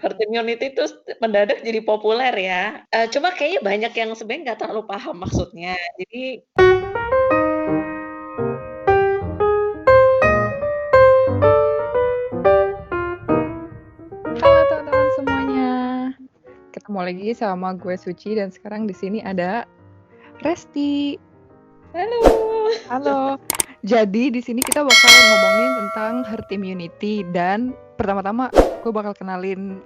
Herd immunity itu mendadak jadi populer ya, cuma kayaknya banyak yang sebenarnya nggak terlalu paham maksudnya. Jadi Halo teman-teman semuanya. Ketemu lagi sama gue Suci dan sekarang di sini ada Resti. halo. Halo. Jadi di sini kita bakal ngomongin tentang herd immunity dan pertama-tama gue bakal kenalin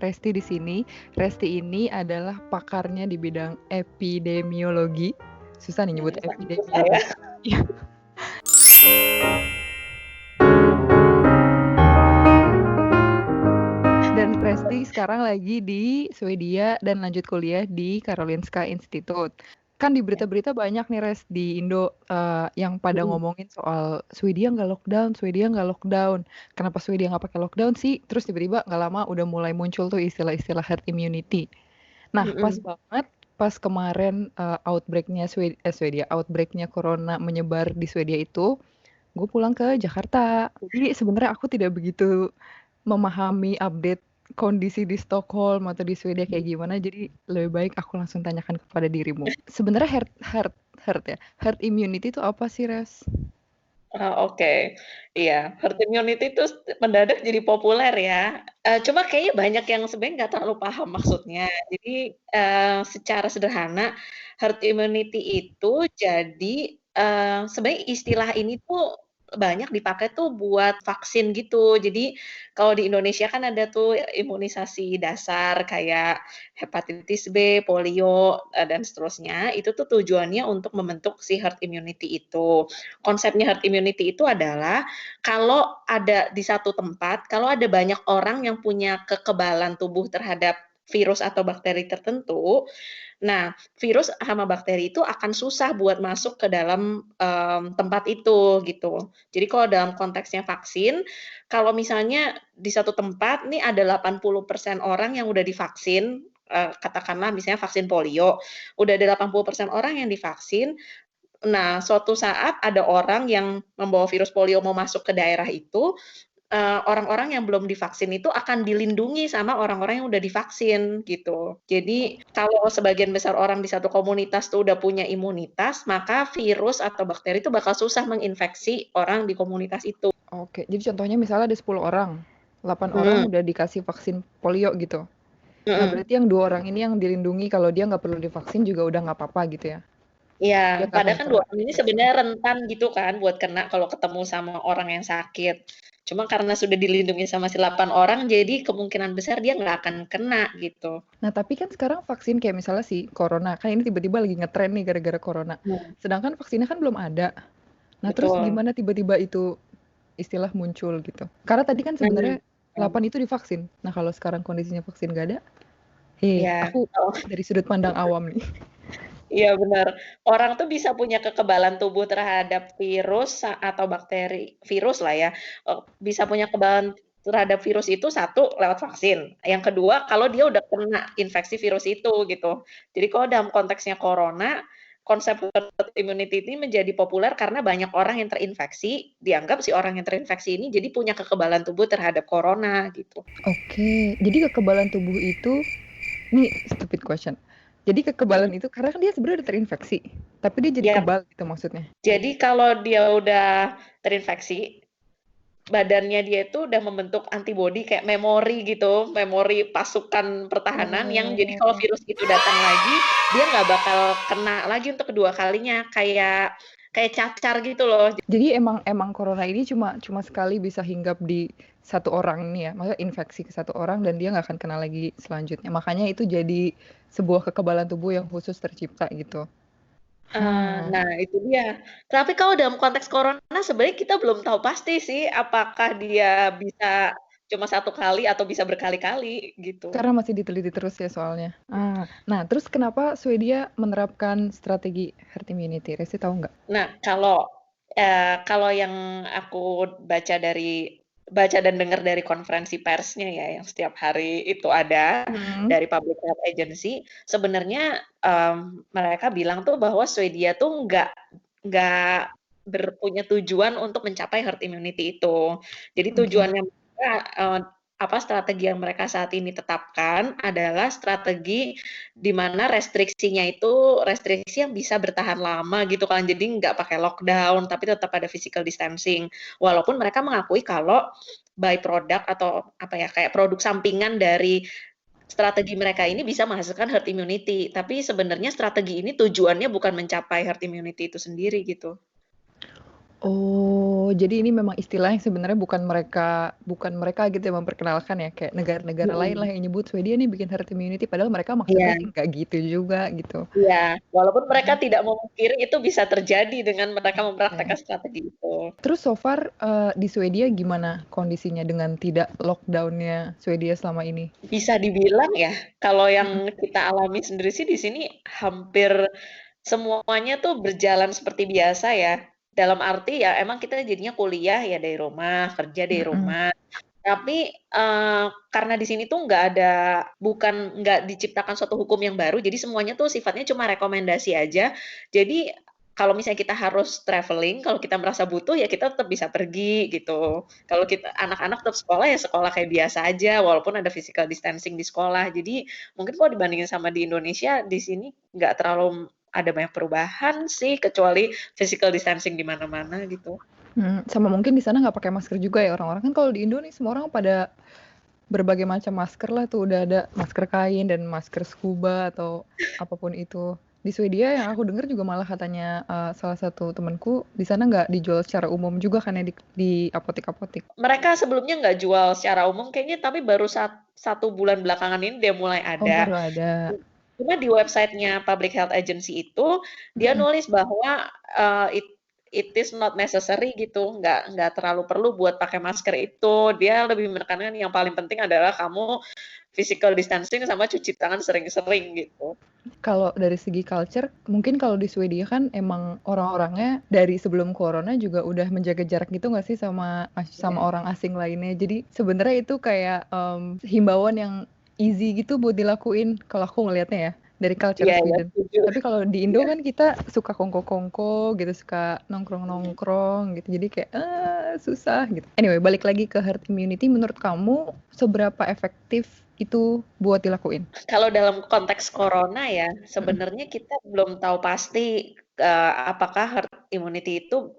Resti di sini. Resti ini adalah pakarnya di bidang epidemiologi. Susah nih nyebut Susah ya. epidemiologi. Dan Resti sekarang lagi di Swedia dan lanjut kuliah di Karolinska Institute. Kan di berita-berita banyak nih Res di Indo yang pada Mhm. ngomongin soal Swedia nggak lockdown, Swedia nggak lockdown. Kenapa Swedia nggak pakai lockdown sih? Terus tiba-tiba nggak lama udah mulai muncul tuh istilah-istilah herd immunity. Nah, pas Mhm. banget pas kemarin outbreaknya Swedia, outbreaknya corona menyebar di Swedia itu, gue pulang ke Jakarta. Jadi sebenarnya aku tidak begitu memahami update kondisi di Stockholm atau di Swedia kayak gimana, jadi lebih baik aku langsung tanyakan kepada dirimu. Sebenarnya herd immunity itu apa sih, Res? Oke. Iya, herd immunity itu mendadak jadi populer ya, cuma kayaknya banyak yang sebenarnya nggak terlalu paham maksudnya. Jadi, secara sederhana herd immunity itu jadi, sebenarnya istilah ini tuh banyak dipakai tuh buat vaksin gitu. Jadi kalau di Indonesia kan ada tuh imunisasi dasar kayak hepatitis B, polio, dan seterusnya, itu tuh tujuannya untuk membentuk si herd immunity itu. Konsepnya herd immunity itu adalah kalau ada di satu tempat, kalau ada banyak orang yang punya kekebalan tubuh terhadap virus atau bakteri tertentu, nah virus sama bakteri itu akan susah buat masuk ke dalam, tempat itu gitu. Jadi kalau dalam konteksnya vaksin, kalau misalnya di satu tempat nih ada 80% orang yang udah divaksin, katakanlah misalnya vaksin polio, udah ada 80% orang yang divaksin. Nah, suatu saat ada orang yang membawa virus polio mau masuk ke daerah itu, orang-orang yang belum divaksin itu akan dilindungi sama orang-orang yang udah divaksin, gitu. Jadi, kalau sebagian besar orang di satu komunitas tuh udah punya imunitas, maka virus atau bakteri itu bakal susah menginfeksi orang di komunitas itu. Oke, jadi contohnya misalnya ada 10 orang, 8 orang Mhm, udah dikasih vaksin polio gitu. Nah, mhm. berarti yang 2 orang ini yang dilindungi kalau dia nggak perlu divaksin juga udah nggak apa-apa gitu ya? Iya, Dia nggak akan padahal kan 2 kena orang ini infeksi. sebenarnya rentan gitu kan buat kena kalau ketemu sama orang yang sakit. Cuma karena sudah dilindungi sama si 8 orang, jadi kemungkinan besar dia nggak akan kena gitu. Nah, tapi kan sekarang vaksin kayak misalnya si corona, kan ini tiba-tiba lagi ngetren nih gara-gara corona. Hmm, Sedangkan vaksinnya kan belum ada. Nah, terus betul. gimana tiba-tiba itu istilah muncul gitu? Karena tadi kan sebenarnya Mhm, 8 itu divaksin. Nah, kalau sekarang kondisinya vaksin nggak ada, hei, iya, aku oh, dari sudut pandang awam nih. iya benar. Orang tuh bisa punya kekebalan tubuh terhadap virus atau bakteri virus lah ya, bisa punya kekebalan terhadap virus itu satu lewat vaksin, yang kedua kalau dia udah kena infeksi virus itu gitu. Jadi kalau dalam konteksnya corona, konsep herd immunity ini menjadi populer karena banyak orang yang terinfeksi, dianggap si orang yang terinfeksi ini jadi punya kekebalan tubuh terhadap corona gitu. Oke, jadi kekebalan tubuh itu, nih stupid question. Jadi kekebalan Mhm, itu karena kan dia sebenarnya udah terinfeksi, tapi dia jadi iya. kebal gitu maksudnya. Jadi kalau dia udah terinfeksi, badannya dia itu udah membentuk antibodi kayak memori gitu, memori pasukan pertahanan yang jadi kalau Oh. virus itu datang lagi, dia nggak bakal kena lagi untuk kedua kalinya, kayak kayak cacar gitu loh. Jadi emang emang corona ini cuma cuma sekali bisa hinggap di satu orang nih ya, maksudnya infeksi ke satu orang dan dia nggak akan kena lagi selanjutnya. Makanya itu jadi sebuah kekebalan tubuh yang khusus tercipta gitu. Hah. Nah itu dia. Tapi kalau dalam konteks corona sebenarnya kita belum tahu pasti sih, apakah dia bisa cuma satu kali atau bisa berkali-kali gitu. Karena masih diteliti terus ya soalnya. Nah terus kenapa Swedia menerapkan strategi herd immunity? Resi tahu nggak? Nah, kalau yang aku baca dan dengar dari konferensi persnya ya, yang setiap hari itu ada Mhm. dari Public Health Agency, sebenarnya, mereka bilang tuh bahwa Swedia tuh nggak punya tujuan untuk mencapai herd immunity itu. Jadi Oke. tujuannya mereka, apa, strategi yang mereka saat ini tetapkan adalah strategi di mana restriksinya itu restriksi yang bisa bertahan lama gitu kan. Jadi nggak pakai lockdown, tapi tetap ada physical distancing. Walaupun mereka mengakui kalau by product atau apa ya, kayak produk sampingan dari strategi mereka ini bisa menghasilkan herd immunity. Tapi sebenarnya strategi ini tujuannya bukan mencapai herd immunity itu sendiri gitu. Oh, jadi ini memang istilah yang sebenarnya bukan mereka gitu yang memperkenalkan ya, kayak negara-negara lain lah Mhm. yang nyebut Swedia nih bikin herd immunity, padahal mereka maksudnya Iya. sih nggak gitu juga gitu. Iya, walaupun mereka Mhm. tidak memungkiri itu bisa terjadi dengan mereka Oke. mempraktekkan strategi itu. Terus so far, di Swedia gimana kondisinya dengan tidak lockdown-nya Swedia selama ini? Bisa dibilang ya, kalau Mhm. yang kita alami sendiri sih di sini hampir semuanya tuh berjalan seperti biasa ya. Dalam arti ya emang kita jadinya kuliah ya dari rumah, kerja dari Mhm. rumah. Tapi, karena di sini tuh nggak diciptakan suatu hukum yang baru, jadi semuanya tuh sifatnya cuma rekomendasi aja. Jadi, kalau misalnya kita harus travelling, kalau kita merasa butuh, ya kita tetap bisa pergi, gitu. Kalau anak-anak tetap sekolah, ya sekolah kayak biasa aja, walaupun ada physical distancing di sekolah. Jadi, mungkin kalau dibandingin sama di Indonesia, di sini nggak terlalu ada banyak perubahan sih, kecuali physical distancing di mana-mana, gitu. Sama mungkin di sana nggak pakai masker juga ya orang-orang, kan kalau di Indo nih semua orang pada berbagai macam masker lah tuh, udah ada masker kain dan masker scuba atau apapun itu. Di Swedia yang aku dengar juga malah katanya, salah satu temenku di sana nggak dijual secara umum juga kan ya di apotek-apotek. Mereka sebelumnya nggak jual secara umum kayaknya, tapi baru 1 bulan belakangan ini dia mulai Oh ada. baru ada. Cuma di website-nya Public Health Agency itu, dia Mhm. nulis bahwa, it it is not necessary gitu, nggak terlalu perlu buat pakai masker itu. Dia lebih menekankan yang paling penting adalah kamu physical distancing sama cuci tangan sering-sering gitu. Kalau dari segi culture, mungkin kalau di Swedia kan emang orang-orangnya dari sebelum corona juga udah menjaga jarak gitu nggak sih sama Iya. orang asing lainnya. Jadi sebenarnya itu kayak, himbauan yang easy gitu buat dilakuin kalau aku ngelihatnya ya, dari culture Iya iya, Sweden. setuju. Tapi kalau di Indo Iya. kan kita suka kongko-kongko gitu, suka nongkrong-nongkrong gitu, jadi kayak, susah gitu. Anyway, balik lagi ke herd immunity, menurut kamu seberapa efektif itu buat dilakuin? Kalau dalam konteks corona ya, Mhm. sebenarnya kita belum tahu pasti, apakah herd immunity itu,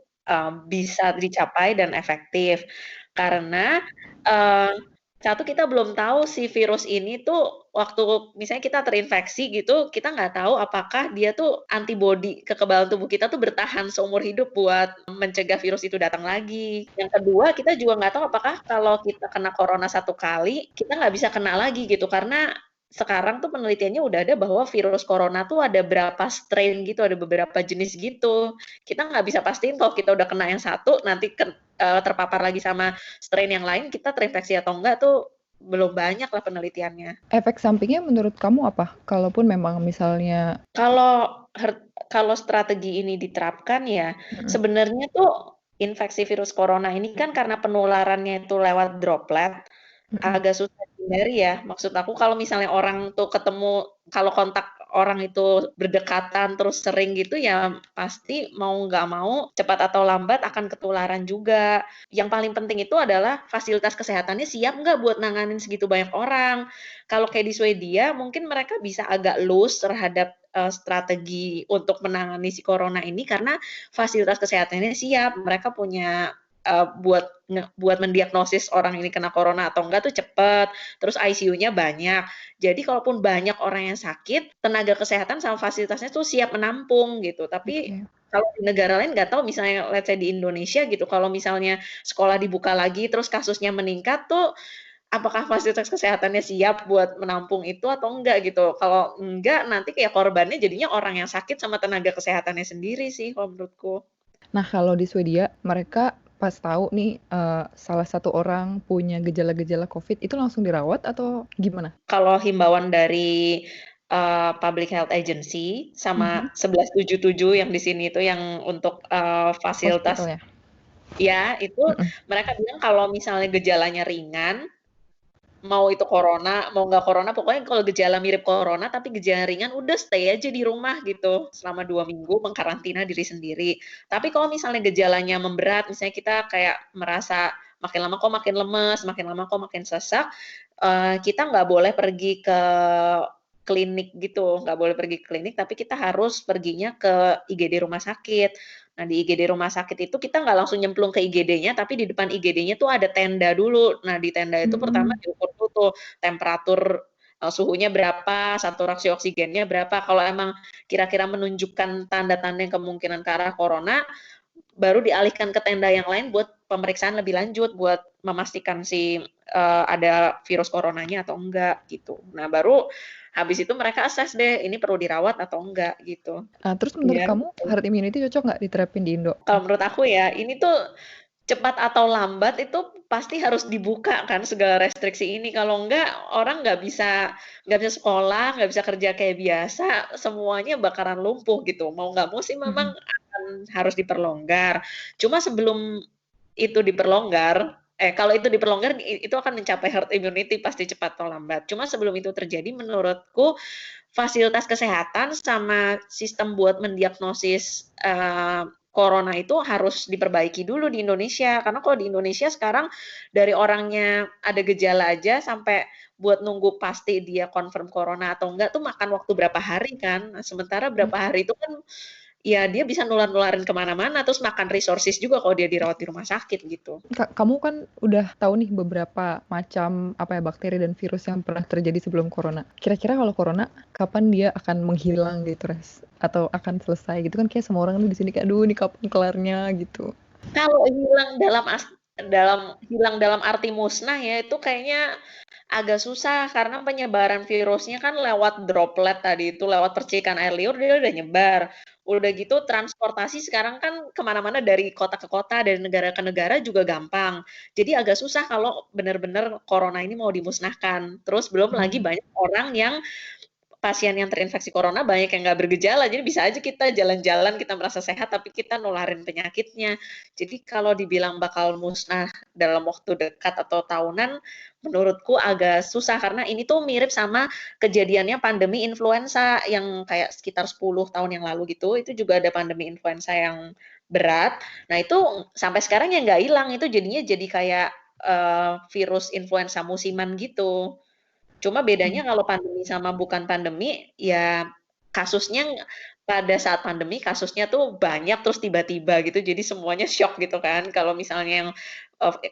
bisa dicapai dan efektif. Karena, eee, satu kita belum tahu si virus ini tuh waktu misalnya kita terinfeksi gitu, kita nggak tahu apakah dia tuh antibodi kekebalan tubuh kita tuh bertahan seumur hidup buat mencegah virus itu datang lagi. Yang kedua, kita juga nggak tahu apakah kalau kita kena corona 1 kali, kita nggak bisa kena lagi gitu, karena sekarang tuh penelitiannya udah ada bahwa virus corona tuh ada berapa strain gitu, ada beberapa jenis gitu. Kita nggak bisa pastiin kalau kita udah kena yang satu, nanti terpapar lagi sama strain yang lain, kita terinfeksi atau enggak tuh belum banyak lah penelitiannya. Efek sampingnya menurut kamu apa? Kalaupun memang misalnya Kalau strategi ini diterapkan ya, mhm sebenarnya tuh infeksi virus corona ini kan karena penularannya itu lewat droplet, mhm, agak susah dihindari ya. Maksud aku kalau misalnya orang tuh ketemu kalau kontak orang itu berdekatan terus sering gitu ya pasti mau nggak mau cepat atau lambat akan ketularan juga. Yang paling penting itu adalah fasilitas kesehatannya siap nggak buat nanganin segitu banyak orang. Kalau kayak di Swedia mungkin mereka bisa agak loose terhadap, strategi untuk menangani si corona ini karena fasilitas kesehatannya siap. Mereka punya, buat mendiagnosis orang ini kena corona atau enggak tuh cepet, terus ICU-nya banyak. Jadi kalaupun banyak orang yang sakit, tenaga kesehatan sama fasilitasnya tuh siap menampung gitu. Tapi oke. kalau di negara lain nggak tahu misalnya let's say di Indonesia gitu, kalau misalnya sekolah dibuka lagi terus kasusnya meningkat tuh, apakah fasilitas kesehatannya siap buat menampung itu atau enggak gitu. Kalau enggak, nanti kayak korbannya jadinya orang yang sakit sama tenaga kesehatannya sendiri sih kalau menurutku. Nah, kalau di Swedia, mereka pas tahu nih, salah satu orang punya gejala-gejala Covid, itu langsung dirawat atau gimana? Kalau himbauan dari, Public Health Agency Mhm. sama 1177 yang di sini itu yang untuk, Hospital fasilitas ya? ya, itu Mhm. mereka bilang kalau misalnya gejalanya ringan, mau itu corona, mau nggak corona, pokoknya kalau gejala mirip corona tapi gejala ringan, udah stay aja di rumah gitu selama 2 minggu mengkarantina diri sendiri. Tapi kalau misalnya gejalanya memberat, misalnya kita kayak merasa makin lama kok makin lemes, makin lama kok makin sesak, kita nggak boleh pergi ke klinik gitu, nggak boleh pergi ke klinik, tapi kita harus perginya ke IGD rumah sakit. Nah, di IGD rumah sakit itu kita nggak langsung nyemplung ke IGD-nya, tapi di depan IGD-nya tuh ada tenda dulu. Nah, di tenda itu pertama Mhm. diukur dulu tuh temperatur, suhunya berapa, saturasi oksigennya berapa. Kalau emang kira-kira menunjukkan tanda-tanda yang kemungkinan ke arah corona, baru dialihkan ke tenda yang lain buat pemeriksaan lebih lanjut, buat memastikan si ada virus coronanya atau enggak gitu. Nah, baru habis itu mereka assess deh, ini perlu dirawat atau enggak gitu. Terus menurut Iya, kamu gitu. herd immunity cocok nggak diterapin di Indo? Kalau menurut aku ya, ini tuh cepat atau lambat itu pasti harus dibuka kan segala restriksi ini. Kalau enggak, orang nggak bisa sekolah, nggak bisa kerja kayak biasa, semuanya bakaran lumpuh gitu. Mau nggak mau sih memang Mhm. akan harus diperlonggar. Cuma sebelum itu diperlonggar, kalau itu diperlonggar itu akan mencapai herd immunity pasti cepat atau lambat. Cuma sebelum itu terjadi menurutku fasilitas kesehatan sama sistem buat mendiagnosis, corona itu harus diperbaiki dulu di Indonesia. Karena kalau di Indonesia sekarang dari orangnya ada gejala aja sampai buat nunggu pasti dia confirm corona atau enggak tuh makan waktu berapa hari kan. Nah, sementara berapa hari itu kan, ya dia bisa nular-nularin ke mana-mana, terus makan resources juga kalau dia dirawat di rumah sakit gitu. Kamu kan udah tahu nih beberapa macam apa ya bakteri dan virus yang pernah terjadi sebelum corona. Kira-kira kalau corona kapan dia akan menghilang gitu, Res? Atau akan selesai gitu kan kayak semua orang nih di sini kayak aduh ini kapan kelarnya gitu. Kalau hilang dalam arti musnah ya, itu kayaknya agak susah karena penyebaran virusnya kan lewat droplet tadi itu, lewat percikan air liur dia udah nyebar. Udah gitu transportasi sekarang kan kemana mana dari kota ke kota, dari negara ke negara juga gampang. Jadi agak susah kalau benar-benar corona ini mau dimusnahkan. Terus belum lagi Mhm. banyak orang yang pasien yang terinfeksi corona banyak yang nggak bergejala, jadi bisa aja kita jalan-jalan, kita merasa sehat, tapi kita nularin penyakitnya. Jadi kalau dibilang bakal musnah dalam waktu dekat atau tahunan, menurutku agak susah karena ini tuh mirip sama kejadiannya pandemi influenza yang kayak sekitar 10 tahun yang lalu gitu, itu juga ada pandemi influenza yang berat. Nah itu sampai sekarang ya nggak hilang, itu jadinya jadi kayak virus influenza musiman gitu. Cuma bedanya Mhm. kalau pandemi sama bukan pandemi, ya kasusnya pada saat pandemi kasusnya tuh banyak terus tiba-tiba gitu, jadi semuanya syok gitu kan. Kalau misalnya yang,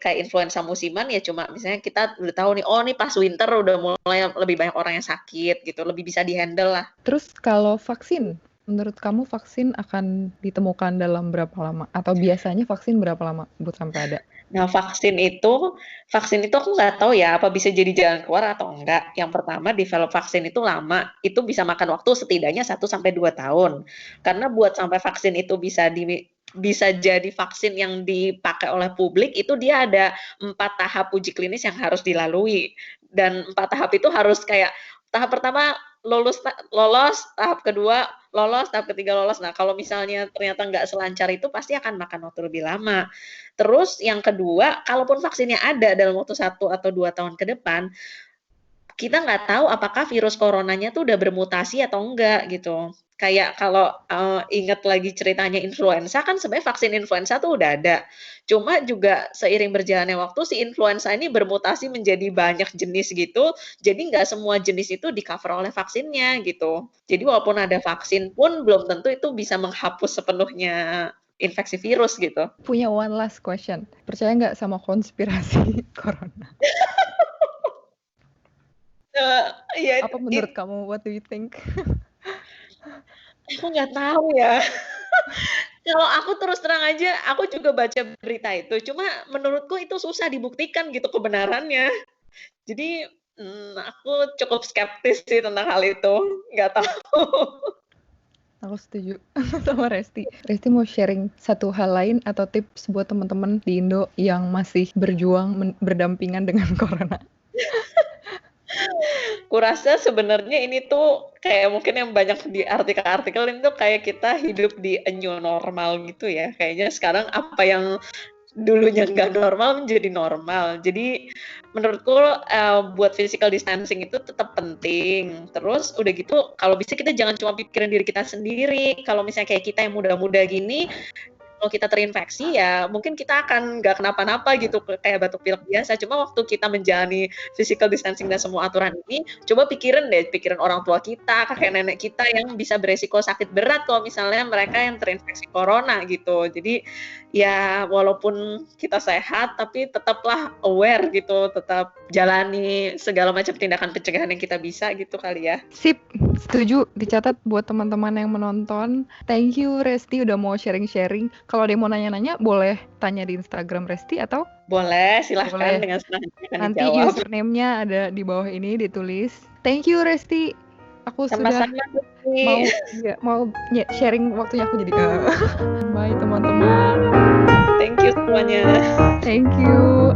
kayak influenza musiman ya cuma misalnya kita udah tahu nih, oh nih pas winter udah mulai lebih banyak orang yang sakit gitu, lebih bisa di-handle lah. Terus kalau vaksin, menurut kamu vaksin akan ditemukan dalam berapa lama? Atau biasanya vaksin berapa lama buat sampai ada? Nah, vaksin itu aku nggak tahu ya, apa bisa jadi jalan keluar atau enggak. Yang pertama, develop vaksin itu lama, itu bisa makan waktu setidaknya 1 sampai 2 tahun. Karena buat sampai vaksin itu bisa jadi vaksin yang dipakai oleh publik, itu dia ada 4 tahap uji klinis yang harus dilalui. Dan 4 tahap itu harus kayak, tahap pertama lolos, tahap kedua lolos, tahap ketiga lolos. Nah, kalau misalnya ternyata nggak selancar itu, pasti akan makan waktu lebih lama. Terus yang kedua, kalaupun vaksinnya ada dalam waktu 1 atau 2 tahun ke depan, kita nggak tahu apakah virus coronanya tuh udah bermutasi atau enggak gitu. Kayak kalau, inget lagi ceritanya influenza kan sebenarnya vaksin influenza tuh udah ada. Cuma juga seiring berjalannya waktu si influenza ini bermutasi menjadi banyak jenis gitu, jadi nggak semua jenis itu di-cover oleh vaksinnya gitu. Jadi walaupun ada vaksin pun belum tentu itu bisa menghapus sepenuhnya infeksi virus gitu. Punya one last question. Percaya nggak sama konspirasi corona? Iya Apa menurut kamu? What do you think? aku nggak tahu ya. Kalau aku terus terang aja, aku juga baca berita itu, cuma menurutku itu susah dibuktikan gitu kebenarannya. Jadi, aku cukup skeptis sih tentang hal itu, nggak tahu. Aku setuju sama Resti. Resti mau sharing satu hal lain atau tips buat teman-teman di Indo yang masih berjuang berdampingan dengan corona? Kurasa sebenarnya ini tuh kayak mungkin yang banyak di artikel-artikel ini tuh kayak kita hidup di a new normal gitu ya. Kayaknya sekarang apa yang dulunya nggak normal menjadi normal. Jadi menurutku, buat physical distancing itu tetap penting. Terus udah gitu kalau bisa kita jangan cuma pikirin diri kita sendiri. Kalau misalnya kayak kita yang muda-muda gini, kalau kita terinfeksi ya mungkin kita akan nggak kenapa-napa gitu, kayak batuk pilek biasa. Cuma waktu kita menjalani physical distancing dan semua aturan ini, coba pikirin orang tua kita, kakek nenek kita yang bisa beresiko sakit berat kalau misalnya mereka yang terinfeksi corona gitu. Jadi ya walaupun kita sehat, tapi tetaplah aware gitu, tetap jalani segala macam tindakan pencegahan yang kita bisa gitu kali ya. Sip, setuju. Dicatat buat teman-teman yang menonton. Thank you Resti udah mau sharing-sharing. Kalau ada yang mau nanya-nanya, boleh tanya di Instagram Resti atau? Boleh, silahkan Boleh. dengan senang hati akan Nanti dijawab. username-nya ada di bawah ini ditulis. Thank you Resti. Aku sudah Sama-sama, Tuti. mau sharing waktunya aku jadi. Bye teman-teman. Thank you semuanya. Thank you.